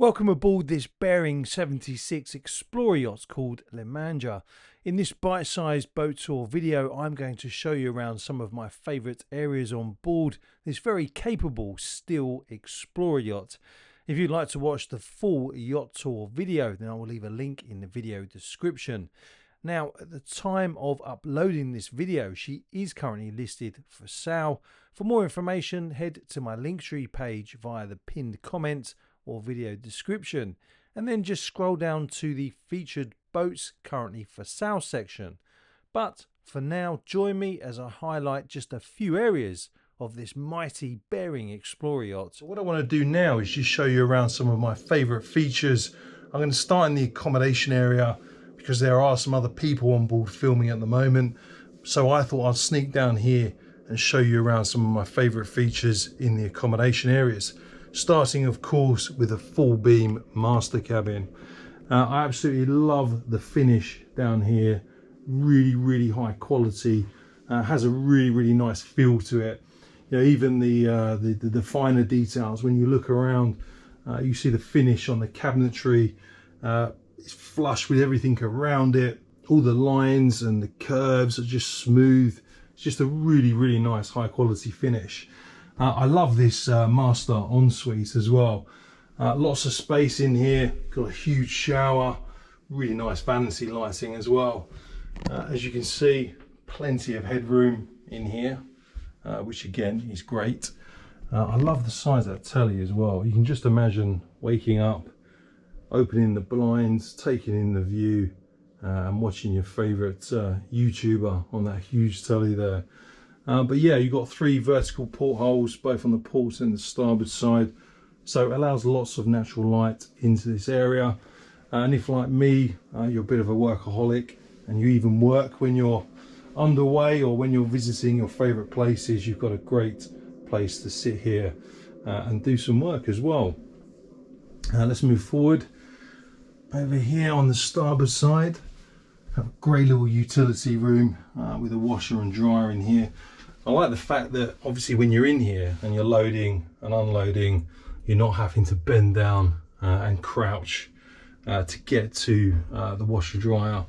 Welcome aboard this Bering 76 Explorer yacht called Lemanja. In this bite-sized boat tour video, I'm going to show you around some of my favourite areas on board this very capable steel Explorer yacht. If you'd like to watch the full yacht tour video, then I will leave a link in the video description. Now, at the time of uploading this video, she is currently listed for sale. For more information, head to my Linktree page via the pinned comment or video description, and then just scroll down to the featured boats currently for sale section. But for now, join me as I highlight just a few areas of this mighty Bering Explorer yacht. So what I want to do now is just show you around some of my favorite features. I'm going to start in the accommodation area because there are some other people on board filming at the moment, so I thought I'd sneak down here and show you around some of my favorite features in the accommodation areas. Starting of course with a full beam master cabin. I absolutely love the finish down here, really high quality. Has a really nice feel to it. You know, even the finer details, when you look around, you see the finish on the cabinetry. It's flush with everything around it. All the lines and the curves are just smooth. It's just a really nice high quality finish. I love this master ensuite as well. Lots of space in here, got a huge shower, really nice vanity lighting as well. As you can see, plenty of headroom in here, which again is great. I love the size of that telly as well. You can just imagine waking up, opening the blinds, taking in the view, and watching your favourite YouTuber on that huge telly there. But yeah, you've got 3 vertical portholes, both on the port and the starboard side, so it allows lots of natural light into this area. And if, like me, you're a bit of a workaholic and you even work when you're underway or when you're visiting your favourite places, you've got a great place to sit here and do some work as well. Let's move forward. Over here on the starboard side, have a great little utility room with a washer and dryer in here. I like the fact that obviously when you're in here and you're loading and unloading, you're not having to bend down and crouch to get to the washer dryer.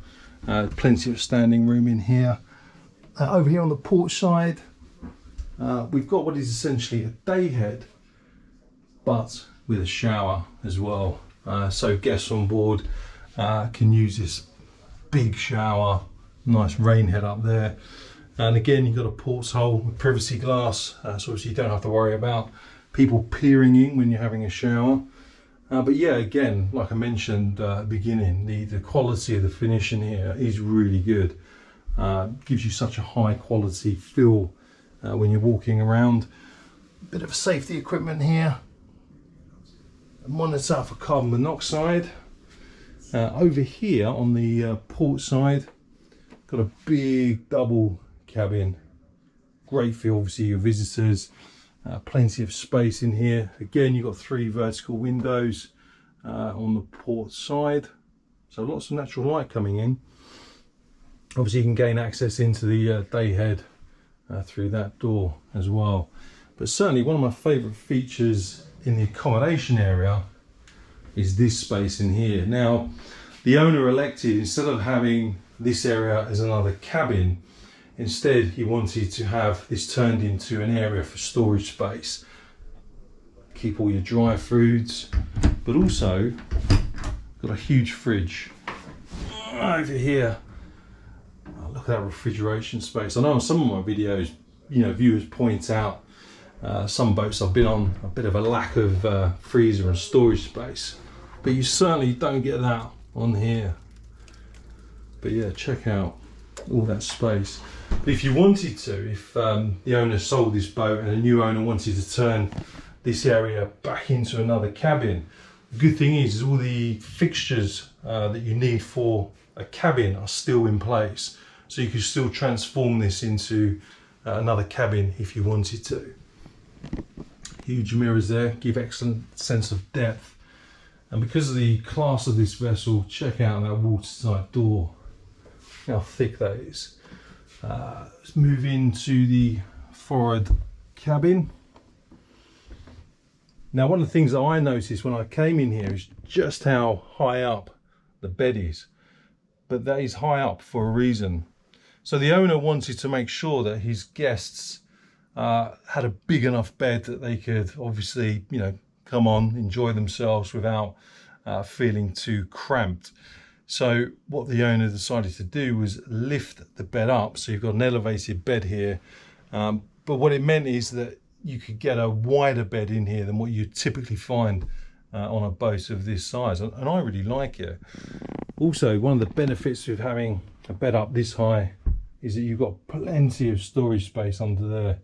Plenty of standing room in here. Over here on the port side, we've got what is essentially a day head, but with a shower as well. So guests on board can use this big shower, nice rain head up there. And again, you've got a porthole with privacy glass, so obviously you don't have to worry about people peering in when you're having a shower. But yeah, again, like I mentioned at the beginning, the quality of the finish in here is really good. Gives you such a high quality feel when you're walking around. Bit of safety equipment here. A monitor for carbon monoxide. Over here on the port side, got a big double cabin. Great for obviously your visitors. Plenty of space in here. Again, you've got 3 vertical windows on the port side, so lots of natural light coming in. Obviously you can gain access into the day head through that door as well. But certainly one of my favourite features in the accommodation area is this space in here. Now, the owner elected, instead of having this area as another cabin, instead he wanted to have this turned into an area for storage space. Keep all your dry foods, but also got a huge fridge over here. Oh, look at that refrigeration space. I know on some of my videos, you know, viewers point out some boats I've been on a bit of a lack of freezer and storage space, but you certainly don't get that on here. But yeah, check out all that space. But if you wanted to, if the owner sold this boat and a new owner wanted to turn this area back into another cabin, the good thing is all the fixtures that you need for a cabin are still in place, so you can still transform this into another cabin if you wanted to. Huge mirrors there, give excellent sense of depth. And because of the class of this vessel, check out that watertight door, how thick that is. Let's move into the forward cabin. Now, one of the things that I noticed when I came in here is just how high up the bed is. But that is high up for a reason. So the owner wanted to make sure that his guests had a big enough bed that they could obviously, you know, come on, enjoy themselves without feeling too cramped. So what the owner decided to do was lift the bed up. So you've got an elevated bed here. But what it meant is that you could get a wider bed in here than what you typically find on a boat of this size. And I really like it. Also, one of the benefits of having a bed up this high is that you've got plenty of storage space under there.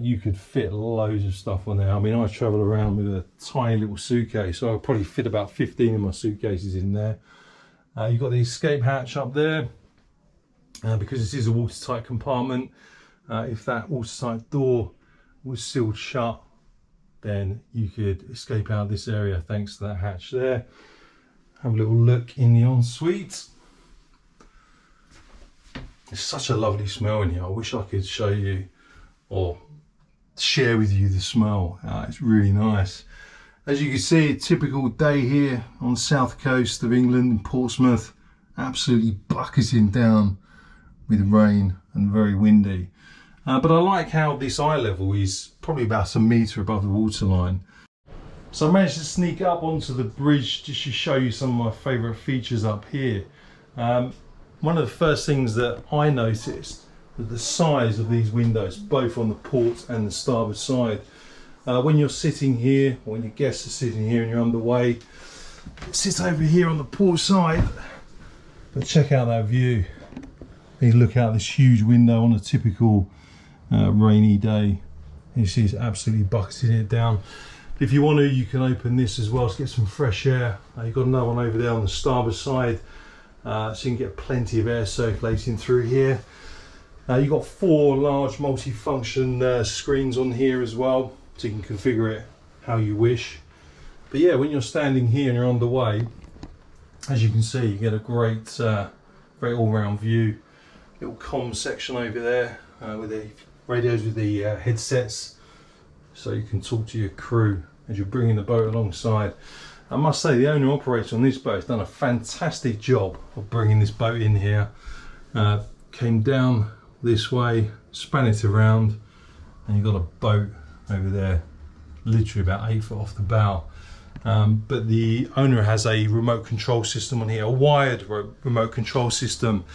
You could fit loads of stuff on there. I mean, I travel around with a tiny little suitcase, so I'll probably fit about 15 of my suitcases in there. You've got the escape hatch up there, because this is a watertight compartment. If that watertight door was sealed shut, then you could escape out of this area thanks to that hatch there. Have a little look in the ensuite. It's such a lovely smell in here. I wish I could show you or share with you the smell. It's really nice. As you can see, a typical day here on the south coast of England in Portsmouth, absolutely bucketing down with rain and very windy. But I like how this eye level is probably about a metre above the waterline. So I managed to sneak up onto the bridge just to show you some of my favourite features up here. One of the first things that I noticed was the size of these windows, both on the port and the starboard side. When you're sitting here, or when your guests are sitting here and you're underway, sit over here on the port side, but check out that view. You look out this huge window on a typical rainy day. You see it's absolutely bucketing it down. If you want to, you can open this as well to get some fresh air. You've got another one over there on the starboard side, so you can get plenty of air circulating through here. You've got 4 large multi-function screens on here as well, so you can configure it how you wish. But yeah, when you're standing here and you're underway, as you can see, you get a great, very all-round view. Little comms section over there with the radios with the headsets, so you can talk to your crew as you're bringing the boat alongside. I must say, the owner operator on this boat has done a fantastic job of bringing this boat in here. Came down this way, span it around, and you've got a boat over there, literally about 8 foot off the bow. But the owner has a remote control system on here, a wired remote control system,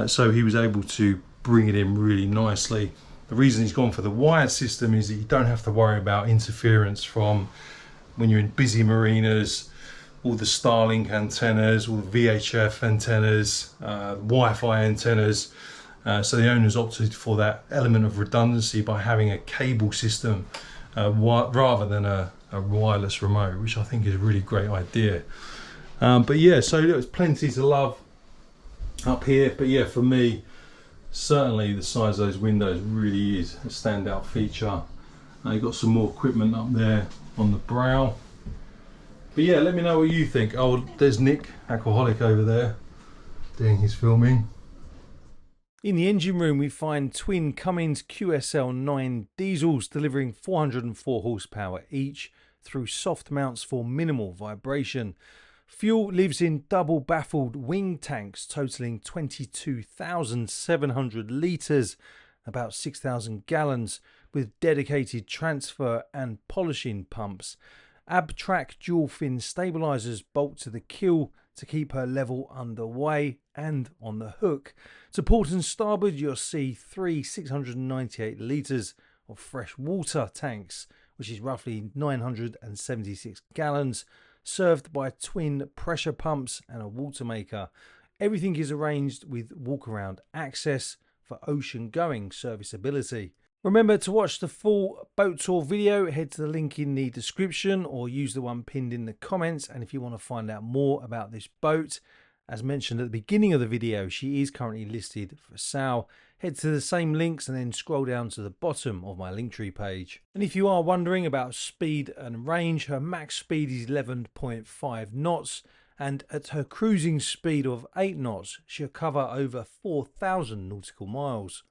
so he was able to bring it in really nicely. The reason he's gone for the wired system is that you don't have to worry about interference from when you're in busy marinas, all the Starlink antennas, all the VHF antennas, Wi-Fi antennas. So the owners opted for that element of redundancy by having a cable system rather than a wireless remote, which I think is a really great idea. But yeah, so there's plenty to love up here. But yeah, for me, certainly the size of those windows really is a standout feature. You've got some more equipment up there on the brow. But yeah, let me know what you think. Oh, there's Nick, alcoholic, over there doing his filming. In the engine room, we find twin Cummins QSL9 diesels delivering 404 horsepower each through soft mounts for minimal vibration. Fuel lives in double baffled wing tanks totaling 22,700 litres, about 6,000 gallons, with dedicated transfer and polishing pumps. Abtract dual fin stabilisers bolt to the keel to keep her level underway and on the hook. To port and starboard, you'll see 3 698 litres of fresh water tanks, which is roughly 976 gallons, served by twin pressure pumps and a water maker. Everything is arranged with walk-around access for ocean-going serviceability. Remember to watch the full boat tour video, head to the link in the description or use the one pinned in the comments. And if you want to find out more about this boat, as mentioned at the beginning of the video, she is currently listed for sale. Head to the same links and then scroll down to the bottom of my Linktree page. And if you are wondering about speed and range, her max speed is 11.5 knots. And at her cruising speed of 8 knots, she'll cover over 4,000 nautical miles.